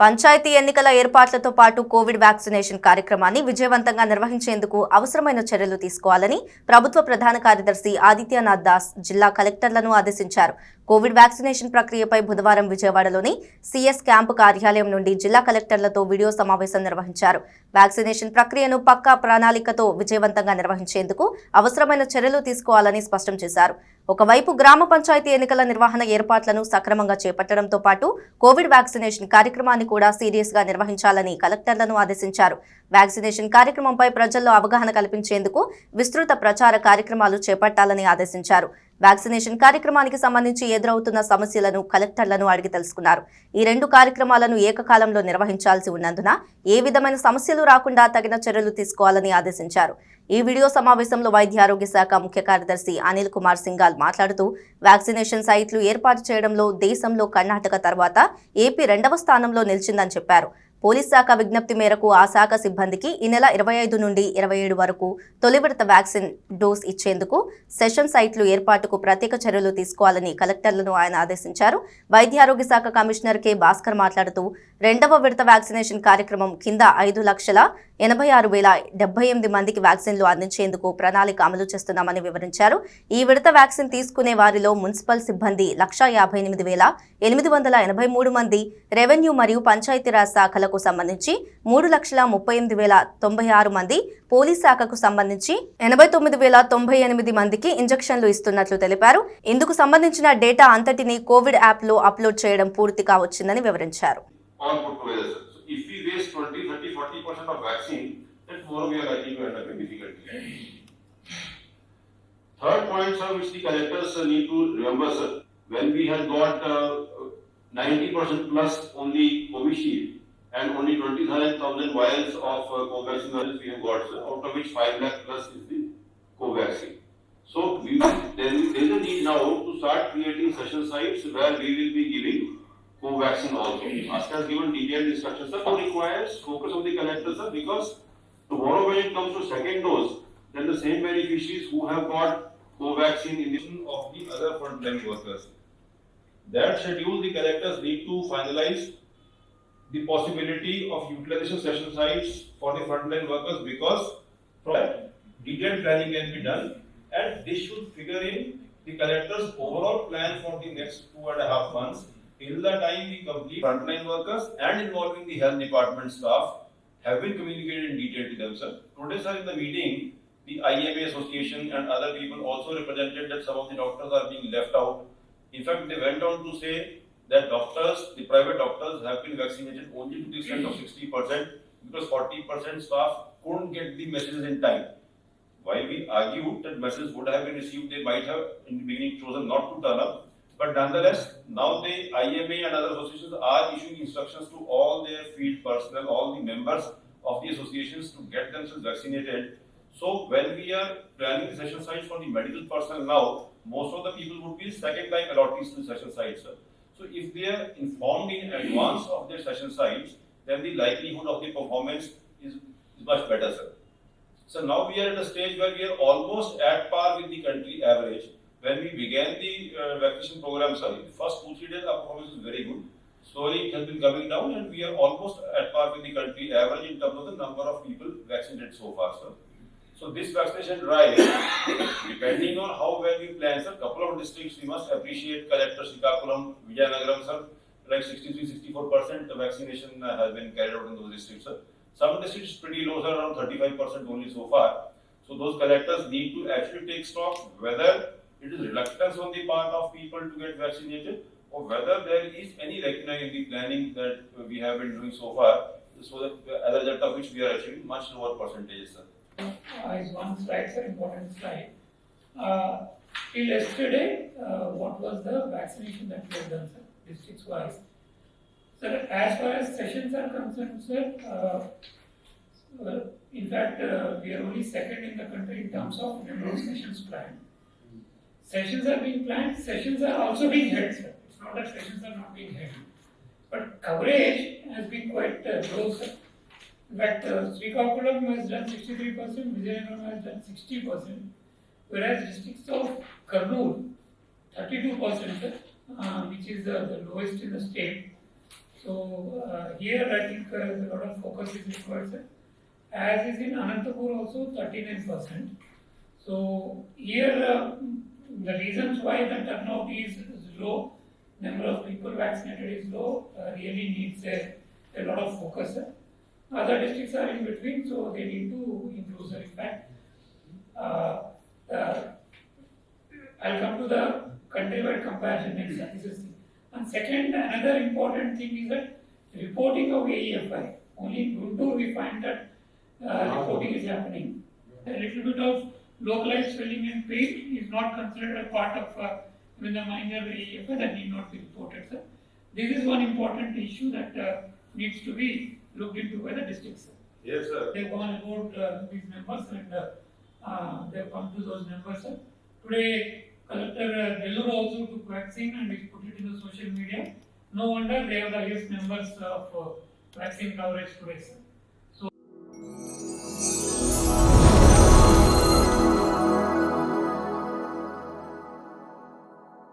పంచాయతీ ఎన్నికల ఏర్పాట్లతో పాటు Covid vaccination కార్యక్రమాన్ని విజయవంతంగా నిర్వహించేందుకు అవసరమైన చర్యలు తీసుకోవాలని ప్రభుత్వ ప్రధాన కార్యదర్శి ఆదిత్యనాథ్ దాస్ జిల్లా కలెక్టర్లను ఆదేశించారు. కోవిడ్ వ్యాక్సినేషన్ ప్రక్రియపై బుధవారం విజయవాడలోని సీఎస్ క్యాంపు కార్యాలయం నుండి జిల్లా కలెక్టర్లతో వీడియో సమావేశం నిర్వహించారు. వ్యాక్సినేషన్ ప్రక్రియను పక్కా ప్రణాళికతో విజయవంతంగా నిర్వహించేందుకు అవసరమైన చర్యలు తీసుకోవాలని స్పష్టం చేశారు. ఒకవైపు గ్రామ పంచాయతీ ఎన్నికల నిర్వహణ ఏర్పాట్లను సక్రమంగా చేపట్టడంతో పాటు కోవిడ్ వ్యాక్సినేషన్ కార్యక్రమాన్ని కూడా సీరియస్ గా నిర్వహించాలని కలెక్టర్లను ఆదేశించారు. వ్యాక్సినేషన్ కార్యక్రమంపై ప్రజల్లో అవగాహన కల్పించేందుకు విస్తృత ప్రచార కార్యక్రమాలు చేపట్టాలని ఆదేశించారు. వ్యాక్సినేషన్ కార్యక్రమానికి సంబంధించి ఎదురవుతున్న సమస్యలను కలెక్టర్లను అడిగి తెలుసుకున్నారు. ఈ రెండు కార్యక్రమాలను ఏకకాలంలో నిర్వహించాల్సి ఉన్నందున ఏ విధమైన సమస్యలు రాకుండా తగిన చర్యలు తీసుకోవాలని ఆదేశించారు. ఈ వీడియో సమావేశంలో వైద్య ఆరోగ్య శాఖ ముఖ్య కార్యదర్శి అనిల్ కుమార్ సింఘాల్ మాట్లాడుతూ వ్యాక్సినేషన్ సైట్లు ఏర్పాటు చేయడంలో దేశంలో కర్ణాటక తర్వాత ఏపీ 2వ స్థానంలో నిలిచిందని చెప్పారు. పోలీస్ శాఖ విజ్ఞప్తి మేరకు ఆ శాఖ సిబ్బందికి ఈ నెల 25 నుండి 27 వరకు తొలి విడత వ్యాక్సిన్ డోస్ ఇచ్చేందుకు సెషన్ సైట్లు ఏర్పాటుకు ప్రత్యేక చర్యలు తీసుకోవాలని కలెక్టర్లను ఆయన ఆదేశించారు. వైద్య ఆరోగ్య శాఖ కమిషనర్ కె భాస్కర్ మాట్లాడుతూ 2వ విడత వ్యాక్సినేషన్ కార్యక్రమం కింద 5,86,078 మందికి వ్యాక్సిన్లు అందించేందుకు ప్రణాళిక అమలు చేస్తున్నామని వివరించారు. ఈ విడత వ్యాక్సిన్ తీసుకునే వారిలో మున్సిపల్ సిబ్బంది 1,58,883 మంది, రెవెన్యూ మరియు పంచాయతీరాజ్ శాఖలకు సంబంధించి 3,38,096 మంది, పోలీస్ శాఖకు సంబంధించి 89,098 మందికి ఇంజెక్షన్లు ఇస్తున్నట్లు తెలిపారు. ఇందుకు సంబంధించిన డేటా అంతటిని కోవిడ్ యాప్ లో అప్లోడ్ చేయడం పూర్తిగా వచ్చిందని వివరించారు. All put together, sir. So if we waste 20, 30, 40% of vaccine, then tomorrow we are likely to end up in difficulty. Third point, sir, which the collectors need to remember, sir, when we had got 90% plus only Covishield and only 20,000 vials of Covaxin we have got, sir, out of which 5 lakh plus is the Covaxin. So there is a need now to start creating session sites where we will be giving Covaxin also. ASCA has given detailed instructions, sir. Now requires focus of the collectors, sir, because tomorrow when it comes to second dose, then the same beneficiaries who have got Covaxin in addition of the other frontline workers. That schedule the collectors need to finalize the possibility of utilization session sites for the frontline workers, because from that detailed planning can be done, and this should figure in the collectors' overall plan for the next 2.5 months. Till the time we complete, frontline workers and involving the health department staff have been communicated in detail to them, sir. Today, sir, in the meeting, the IMA association and other people also represented that some of the doctors are being left out. In fact, they went on to say that doctors, the private doctors, have been vaccinated only to the extent of 60% because 40% staff couldn't get the messages in time. While we argued that messages would have been received, they might have in the beginning chosen not to turn up. But nonetheless, now the IMA and other associations are issuing instructions to all their field personnel, all the members of the associations to get themselves vaccinated. So when we are planning the session sites for the medical personnel now, most of the people would be second time allottees to session sites, sir. So if they are informed in advance of their session sites, then the likelihood of the performance is much better, sir. So now we are at a stage where we are almost at par with the country average. When we began the vaccination program, sir, the first 2-3 days our performance is very good. Slowly it has been coming down, and we are almost at par with the country average in terms of the number of people vaccinated so far, sir. So this vaccination drive, depending on how well we plan, sir, couple of districts we must appreciate Collector Srikakulam, Vijayanagaram, sir, like 63-64% vaccination has been carried out in those districts, sir. Some districts pretty low, sir, around 35% only so far. So those collectors need to actually take stock whether it is reluctance on the part of people to get vaccinated, or whether there is any reckoning in the planning that we have been doing so far, so that as a result of which we are achieving much lower percentages, sir. Is one slide, sir, important slide. Till yesterday, what was the vaccination that we have done, sir, districts wise? Sir, as far as sessions are concerned, sir, in fact, we are only second in the country in terms of number of sessions planned. Sessions are being planned, sessions are also being held, sir. It's not that sessions are not being held. But coverage has been quite low, sir. In fact, Srikakulam has done 63%, Vijayanagaram has done 60%, whereas districts of Kurnool, 32%, sir, which is the lowest in the state. So So here I think a lot of focus is required, sir. As is in Anantapur also 39%. So here the reasons why the turnout is low, number of people vaccinated is low, really needs a lot of focus, sir. Other districts are in between, so they need to improve, sir. In fact, uh, uh, I'll come to the countrywide comparison next, sir. This is thing. And second, another important thing is that reporting of AEFI. Only in Guntur we find that reporting is happening. A little bit of localized swelling and pain is not considered a part of the minor AEFI that need not be reported, sir. This is one important issue that needs to be looked into by the district, sir. Yes, sir. They've gone about these numbers and they've come to those numbers, sir. Today, Collector Nellore also took vaccine and he put it in the social media. No wonder they have the highest numbers of vaccine coverage today, sir.